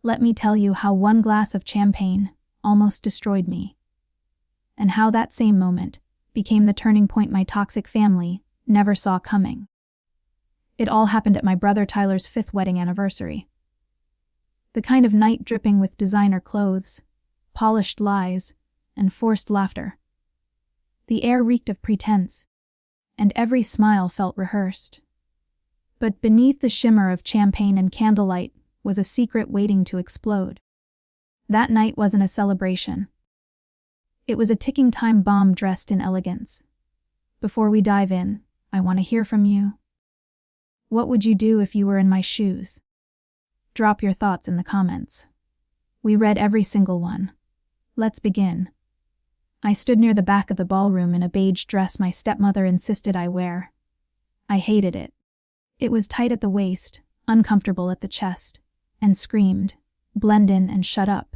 Let me tell you how one glass of champagne almost destroyed me, and how that same moment became the turning point my toxic family never saw coming. It all happened at my brother Tyler's 5th wedding anniversary. The kind of night dripping with designer clothes, polished lies, and forced laughter. The air reeked of pretense, and every smile felt rehearsed. But beneath the shimmer of champagne and candlelight was a secret waiting to explode. That night wasn't a celebration. It was a ticking time bomb dressed in elegance. Before we dive in, I want to hear from you. What would you do if you were in my shoes? Drop your thoughts in the comments. We read every single one. Let's begin. I stood near the back of the ballroom in a beige dress my stepmother insisted I wear. I hated it. It was tight at the waist, uncomfortable at the chest, and screamed, "Blend in and shut up."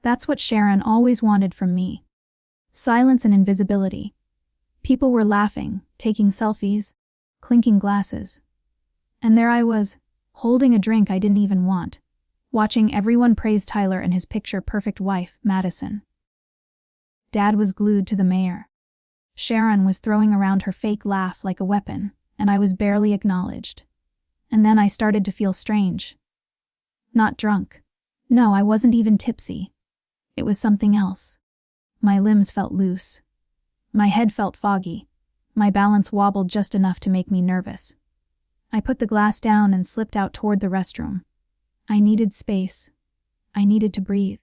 That's what Sharon always wanted from me. Silence and invisibility. People were laughing, taking selfies, clinking glasses. And there I was, holding a drink I didn't even want, watching everyone praise Tyler and his picture-perfect wife, Madison. Dad was glued to the mayor. Sharon was throwing around her fake laugh like a weapon, and I was barely acknowledged. And then I started to feel strange. Not drunk. No, I wasn't even tipsy. It was something else. My limbs felt loose. My head felt foggy. My balance wobbled just enough to make me nervous. I put the glass down and slipped out toward the restroom. I needed space. I needed to breathe.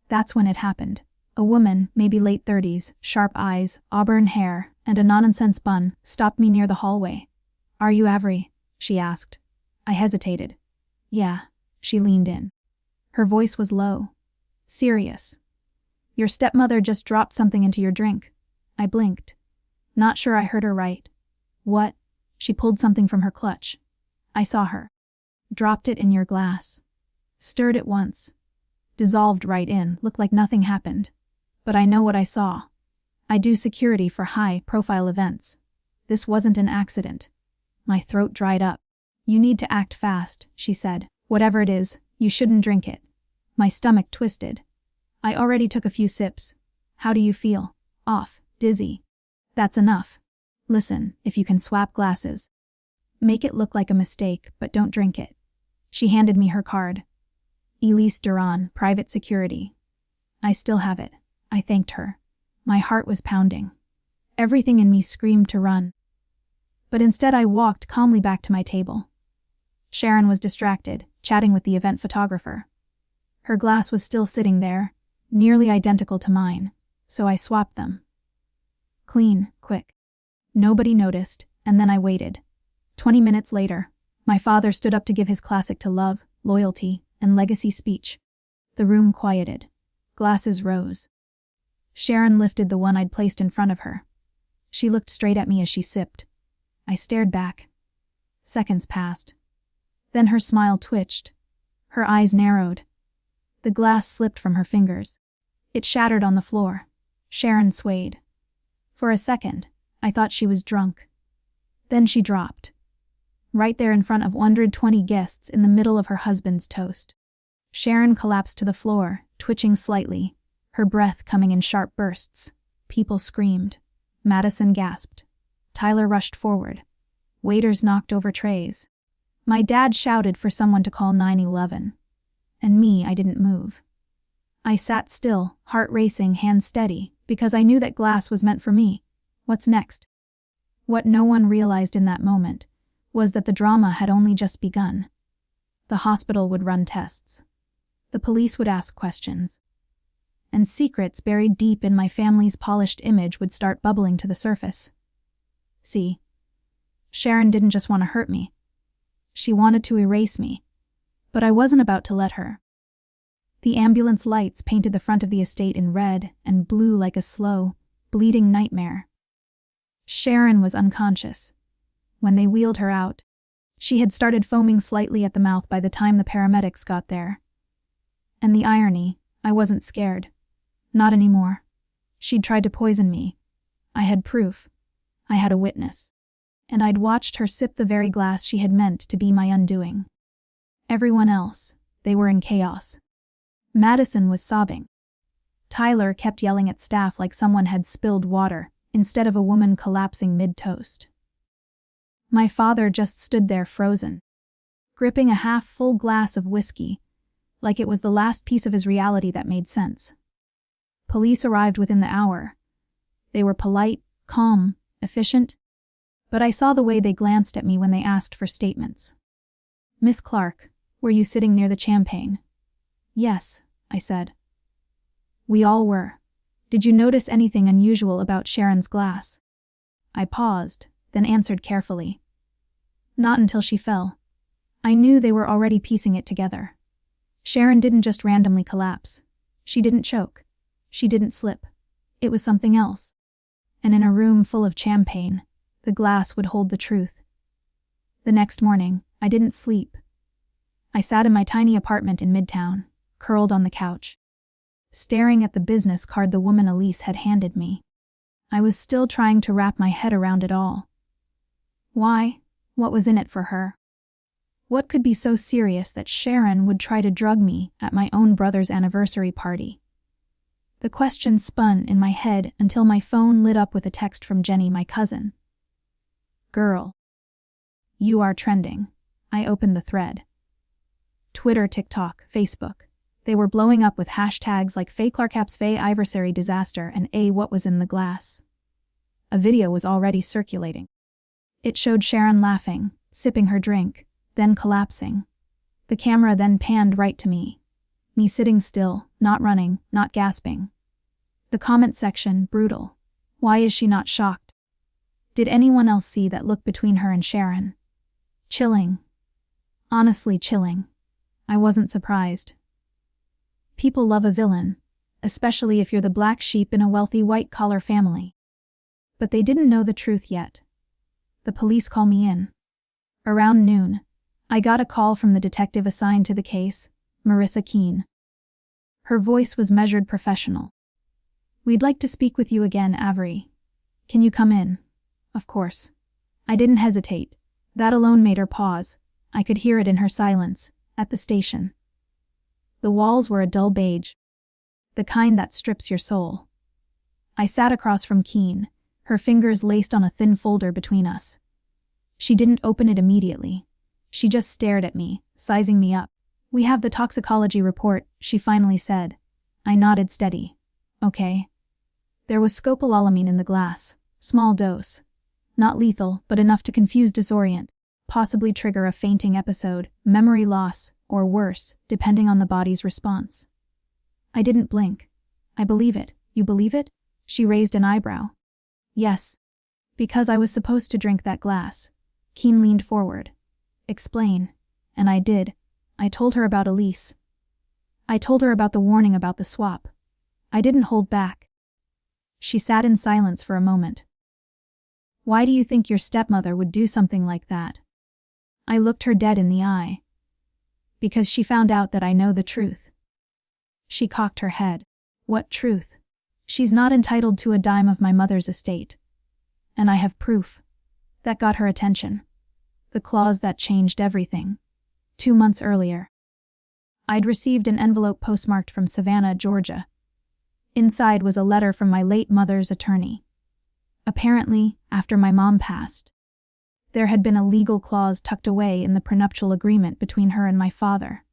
That's when it happened. A woman, maybe late 30s, sharp eyes, auburn hair, and a nonsense bun, stopped me near the hallway. "Are you Avery?" she asked. I hesitated. "Yeah." She leaned in. Her voice was low. Serious. "Your stepmother just dropped something into your drink." I blinked. Not sure I heard her right. "What?" She pulled something from her clutch. I saw her. "Dropped it in your glass." Stirred it once. Dissolved right in, looked like nothing happened. But I know what I saw. I do security for high-profile events. This wasn't an accident. My throat dried up. "You need to act fast," she said. "Whatever it is, you shouldn't drink it." My stomach twisted. I already took a few sips. "How do you feel?" "Off, dizzy." "That's enough. Listen, if you can swap glasses. Make it look like a mistake, but don't drink it." She handed me her card. Elise Duran, private security. I still have it. I thanked her. My heart was pounding. Everything in me screamed to run. But instead I walked calmly back to my table. Sharon was distracted, chatting with the event photographer. Her glass was still sitting there, nearly identical to mine, so I swapped them. Clean, quick. Nobody noticed, and then I waited. 20 minutes later, my father stood up to give his classic to love, loyalty, and legacy speech. The room quieted. Glasses rose. Sharon lifted the one I'd placed in front of her. She looked straight at me as she sipped. I stared back. Seconds passed. Then her smile twitched. Her eyes narrowed. The glass slipped from her fingers. It shattered on the floor. Sharon swayed. For a second, I thought she was drunk. Then she dropped. Right there in front of 120 guests in the middle of her husband's toast. Sharon collapsed to the floor, twitching slightly, her breath coming in sharp bursts. People screamed. Madison gasped. Tyler rushed forward. Waiters knocked over trays. My dad shouted for someone to call 911. And me, I didn't move. I sat still, heart racing, hands steady, because I knew that glass was meant for me. What's next? What no one realized in that moment was that the drama had only just begun. The hospital would run tests. The police would ask questions. And secrets buried deep in my family's polished image would start bubbling to the surface. See, Sharon didn't just want to hurt me. She wanted to erase me. But I wasn't about to let her. The ambulance lights painted the front of the estate in red and blue like a slow, bleeding nightmare. Sharon was unconscious. When they wheeled her out, she had started foaming slightly at the mouth by the time the paramedics got there. And the irony, I wasn't scared. Not anymore. She'd tried to poison me. I had proof. I had a witness. And I'd watched her sip the very glass she had meant to be my undoing. Everyone else, They were in chaos. Madison was sobbing. Tyler kept yelling at staff like someone had spilled water, instead of a woman collapsing mid-toast. My father just stood there frozen, gripping a half-full glass of whiskey, like it was the last piece of his reality that made sense. Police arrived within the hour. They were polite, calm, efficient, but I saw the way they glanced at me when they asked for statements. "Miss Clark, were you sitting near the champagne?" "Yes," I said. "We all were. Did you notice anything unusual about Sharon's glass?" I paused, then answered carefully. "Not until she fell. I knew they were already piecing it together. Sharon didn't just randomly collapse. She didn't choke. She didn't slip. It was something else. And in a room full of champagne, the glass would hold the truth." The next morning, I didn't sleep. I sat in my tiny apartment in Midtown, curled on the couch, staring at the business card the woman Elise had handed me. I was still trying to wrap my head around it all. Why? What was in it for her? What could be so serious that Sharon would try to drug me at my own brother's anniversary party? The question spun in my head until my phone lit up with a text from Jenny, my cousin. "Girl, you are trending." I opened the thread. Twitter, TikTok, Facebook. They were blowing up with hashtags like #FakeClarkApp's Iversary disaster and what was in the glass. A video was already circulating. It showed Sharon laughing, sipping her drink, then collapsing. The camera then panned right to me sitting still, not running, not gasping. The comment section, brutal. Why is she not shocked? Did anyone else see that look between her and Sharon? Chilling. Honestly chilling. I wasn't surprised. People love a villain, especially if you're the black sheep in a wealthy white-collar family. But they didn't know the truth yet. The police called me in. Around noon, I got a call from the detective assigned to the case, Marissa Keene. Her voice was measured professional. "We'd like to speak with you again, Avery. Can you come in?" Of course. I didn't hesitate. That alone made her pause. I could hear it in her silence, at the station. The walls were a dull beige, the kind that strips your soul. I sat across from Keene, her fingers laced on a thin folder between us. She didn't open it immediately. She just stared at me, sizing me up. "We have the toxicology report," she finally said. I nodded steady. "Okay." There was scopolamine in the glass, small dose. Not lethal, but enough to confuse, disorient, possibly trigger a fainting episode, memory loss, or worse, depending on the body's response. I didn't blink. "I believe it. You believe it?" She raised an eyebrow. "Yes. Because I was supposed to drink that glass." Keene leaned forward. "Explain." And I did. I told her about Elise. I told her about the warning about the swap. I didn't hold back. She sat in silence for a moment. "Why do you think your stepmother would do something like that?" I looked her dead in the eye. "Because she found out that I know the truth." She cocked her head. "What truth?" "She's not entitled to a dime of my mother's estate. And I have proof." That got her attention. The clause that changed everything. 2 months earlier, I'd received an envelope postmarked from Savannah, Georgia. Inside was a letter from my late mother's attorney. Apparently, after my mom passed, there had been a legal clause tucked away in the prenuptial agreement between her and my father.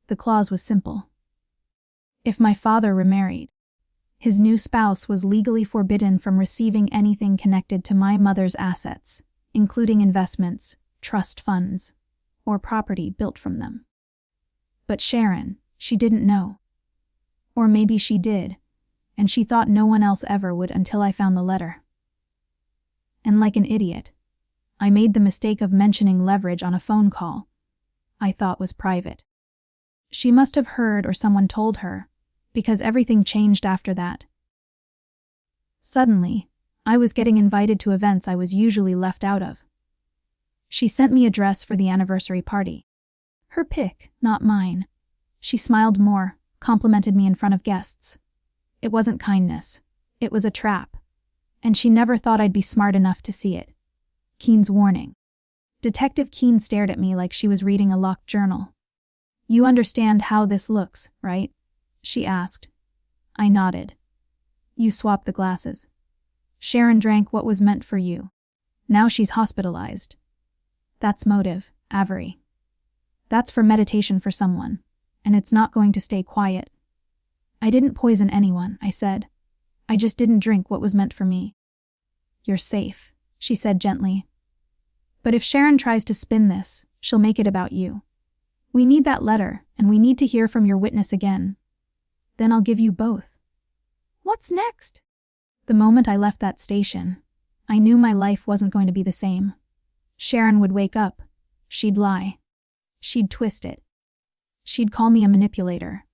The clause was simple. If my father remarried, his new spouse was legally forbidden from receiving anything connected to my mother's assets, including investments, trust funds, or property built from them. But Sharon, she didn't know. Or maybe she did, and she thought no one else ever would until I found the letter. And like an idiot, I made the mistake of mentioning leverage on a phone call I thought was private. She must have heard or someone told her, because everything changed after that. Suddenly, I was getting invited to events I was usually left out of. She sent me a dress for the anniversary party. Her pick, not mine. She smiled more, complimented me in front of guests. It wasn't kindness. It was a trap. And she never thought I'd be smart enough to see it. Keene's warning. Detective Keene stared at me like she was reading a locked journal. You understand how this looks, right? She asked. I nodded. You swapped the glasses. Sharon drank what was meant for you. Now she's hospitalized. That's motive, Avery. That's for meditation for someone, and it's not going to stay quiet. I didn't poison anyone, I said. I just didn't drink what was meant for me. You're safe, she said gently. But if Sharon tries to spin this, she'll make it about you. We need that letter, and we need to hear from your witness again. Then I'll give you both. What's next? The moment I left that station, I knew my life wasn't going to be the same. Sharon would wake up. She'd lie. She'd twist it. She'd call me a manipulator.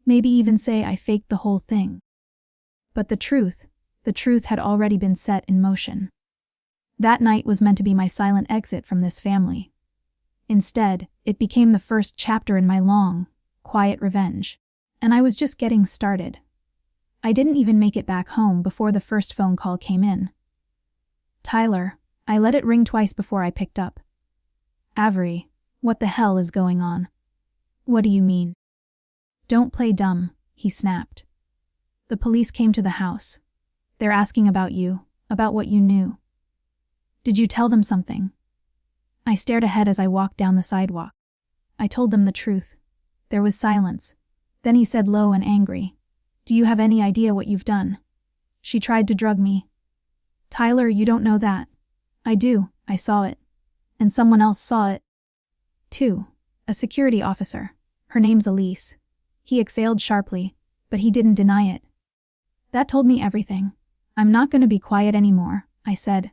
Maybe even say I faked the whole thing. But the truth had already been set in motion. That night was meant to be my silent exit from this family. Instead, it became the first chapter in my long, quiet revenge. And I was just getting started. I didn't even make it back home before the first phone call came in. Tyler, I let it ring twice before I picked up. Avery, what the hell is going on? What do you mean? Don't play dumb, he snapped. The police came to the house. They're asking about you, about what you knew. Did you tell them something? I stared ahead as I walked down the sidewalk. I told them the truth. There was silence. Then he said low and angry, Do you have any idea what you've done? She tried to drug me. Tyler, you don't know that. I do, I saw it. And someone else saw it. Too. A security officer. Her name's Elise. He exhaled sharply, but he didn't deny it. That told me everything. I'm not going to be quiet anymore, I said.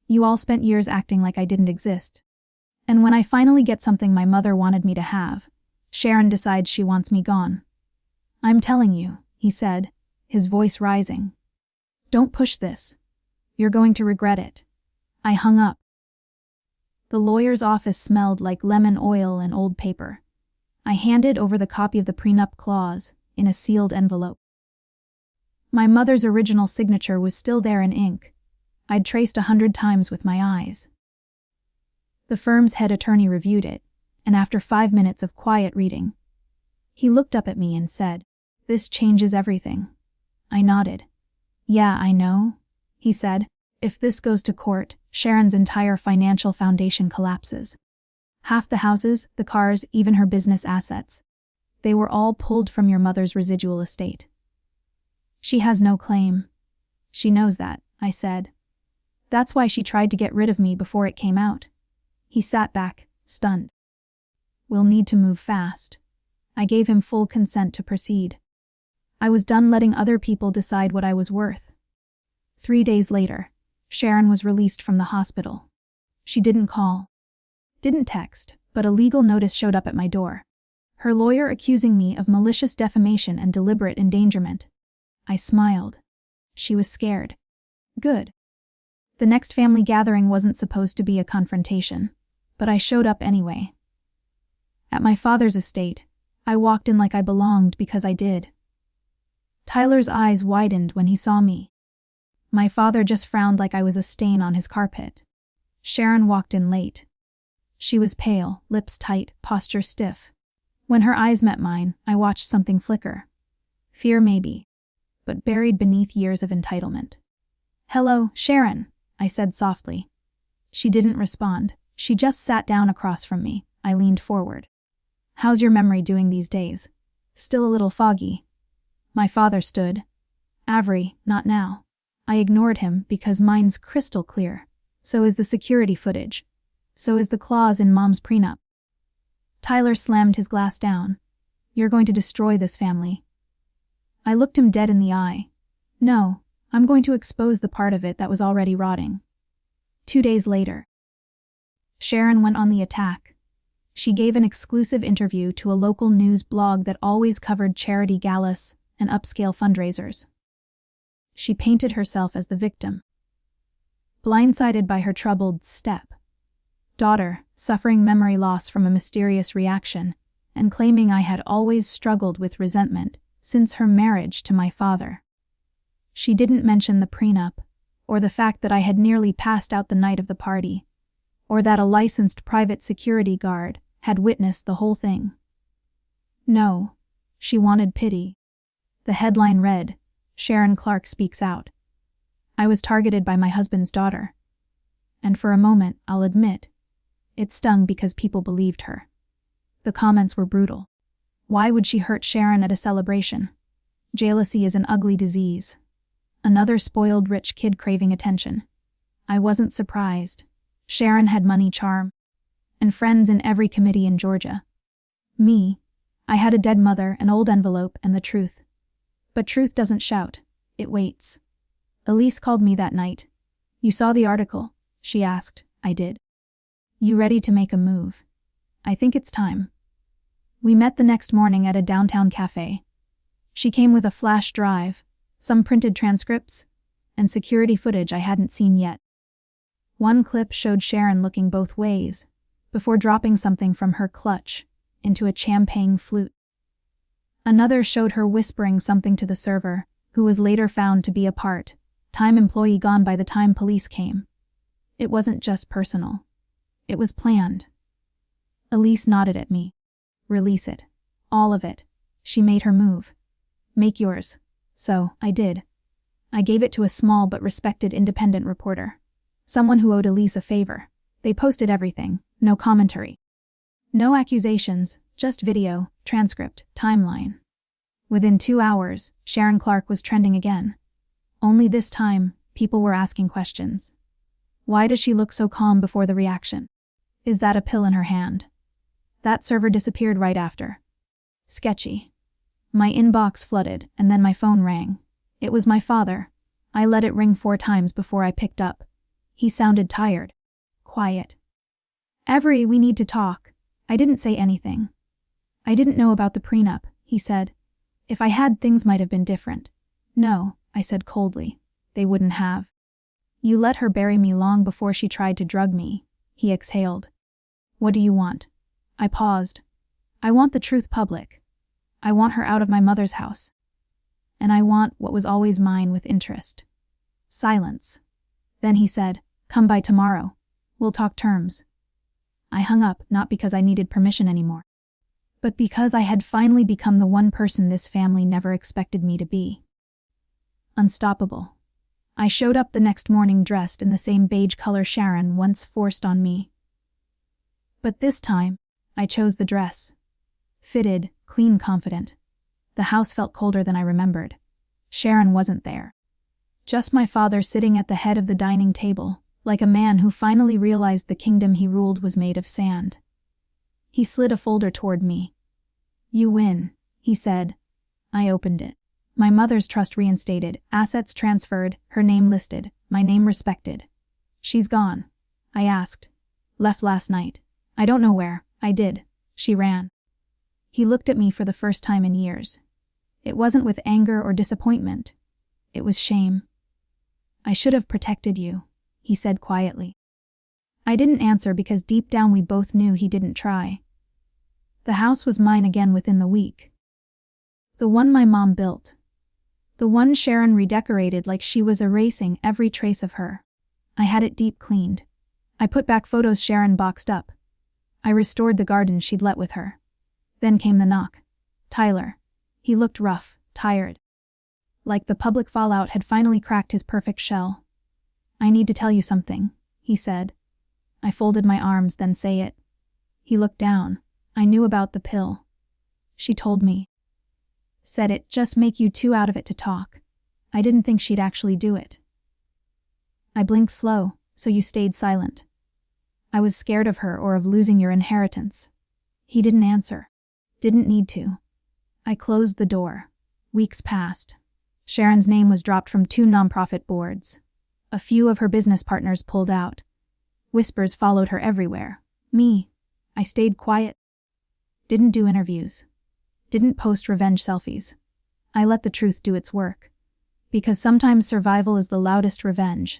You all spent years acting like I didn't exist. And when I finally get something my mother wanted me to have, Sharon decides she wants me gone. I'm telling you, he said, his voice rising. Don't push this. You're going to regret it. I hung up. The lawyer's office smelled like lemon oil and old paper. I handed over the copy of the prenup clause in a sealed envelope. My mother's original signature was still there in ink. I'd traced 100 times with my eyes. The firm's head attorney reviewed it, and after 5 minutes of quiet reading, he looked up at me and said, This changes everything. I nodded. Yeah, I know, he said. If this goes to court, Sharon's entire financial foundation collapses. Half the houses, the cars, even her business assets. They were all pulled from your mother's residual estate. She has no claim. She knows that, I said. That's why she tried to get rid of me before it came out. He sat back, stunned. We'll need to move fast. I gave him full consent to proceed. I was done letting other people decide what I was worth. 3 days later, Sharon was released from the hospital. She didn't call. Didn't text, but a legal notice showed up at my door. Her lawyer accusing me of malicious defamation and deliberate endangerment. I smiled. She was scared. Good. The next family gathering wasn't supposed to be a confrontation, but I showed up anyway. At my father's estate, I walked in like I belonged because I did. Tyler's eyes widened when he saw me. My father just frowned like I was a stain on his carpet. Sharon walked in late. She was pale, lips tight, posture stiff. When her eyes met mine, I watched something flicker. Fear maybe, but buried beneath years of entitlement. Hello, Sharon, I said softly. She didn't respond. She just sat down across from me. I leaned forward. How's your memory doing these days? Still a little foggy. My father stood. Avery, not now. I ignored him because mine's crystal clear. So is the security footage. So is the clause in Mom's prenup. Tyler slammed his glass down. You're going to destroy this family. I looked him dead in the eye. No, I'm going to expose the part of it that was already rotting. 2 days later, Sharon went on the attack. She gave an exclusive interview to a local news blog that always covered charity galas and upscale fundraisers. She painted herself as the victim. Blindsided by her troubled daughter, suffering memory loss from a mysterious reaction, and claiming I had always struggled with resentment since her marriage to my father. She didn't mention the prenup, or the fact that I had nearly passed out the night of the party, or that a licensed private security guard had witnessed the whole thing. No. She wanted pity. The headline read, Sharon Clark speaks out. I was targeted by my husband's daughter. And for a moment, I'll admit, it stung because people believed her. The comments were brutal. Why would she hurt Sharon at a celebration? Jealousy is an ugly disease. Another spoiled rich kid craving attention. I wasn't surprised. Sharon had money, charm, and friends in every committee in Georgia. Me, I had a dead mother, an old envelope, and the truth. But truth doesn't shout, it waits. Elise called me that night. You saw the article? She asked. I did. You ready to make a move? I think it's time. We met the next morning at a downtown cafe. She came with a flash drive, some printed transcripts, and security footage I hadn't seen yet. One clip showed Sharon looking both ways, before dropping something from her clutch into a champagne flute. Another showed her whispering something to the server, who was later found to be a part-time employee gone by the time police came. It wasn't just personal. It was planned. Elise nodded at me. Release it. All of it. She made her move. Make yours. So, I did. I gave it to a small but respected independent reporter. Someone who owed Elise a favor. They posted everything, no commentary. No accusations, just video, transcript, timeline. Within 2 hours, Sharon Clark was trending again. Only this time, people were asking questions. Why does she look so calm before the reaction? Is that a pill in her hand? That server disappeared right after. Sketchy. My inbox flooded, and then my phone rang. It was my father. I let it ring 4 times before I picked up. He sounded tired. Quiet. Avery, we need to talk. I didn't say anything. I didn't know about the prenup, he said. If I had, things might have been different. No, I said coldly. They wouldn't have. You let her bury me long before she tried to drug me, he exhaled. What do you want? I paused. I want the truth public. I want her out of my mother's house. And I want what was always mine with interest. Silence. Then he said, come by tomorrow. We'll talk terms. I hung up, not because I needed permission anymore, but because I had finally become the one person this family never expected me to be. Unstoppable. I showed up the next morning dressed in the same beige color Sharon once forced on me. But this time, I chose the dress. Fitted, clean, confident. The house felt colder than I remembered. Sharon wasn't there. Just my father sitting at the head of the dining table, like a man who finally realized the kingdom he ruled was made of sand. He slid a folder toward me. You win, he said. I opened it. My mother's trust reinstated, assets transferred, her name listed, my name respected. She's gone. I asked. Left last night. I don't know where. I did. She ran. He looked at me for the first time in years. It wasn't with anger or disappointment. It was shame. I should have protected you, he said quietly. I didn't answer because deep down we both knew he didn't try. The house was mine again within the week. The one my mom built. The one Sharon redecorated like she was erasing every trace of her. I had it deep cleaned. I put back photos Sharon boxed up. I restored the garden she'd let with her. Then came the knock. Tyler. He looked rough, tired. Like the public fallout had finally cracked his perfect shell. I need to tell you something, he said. I folded my arms, then say it. He looked down. I knew about the pill. She told me. Said it just make you too out of it to talk. I didn't think she'd actually do it. I blinked slow, so you stayed silent. I was scared of her or of losing your inheritance. He didn't answer. Didn't need to. I closed the door. Weeks passed. Sharon's name was dropped from 2 nonprofit boards. A few of her business partners pulled out. Whispers followed her everywhere. Me. I stayed quiet. Didn't do interviews. Didn't post revenge selfies. I let the truth do its work. Because sometimes survival is the loudest revenge.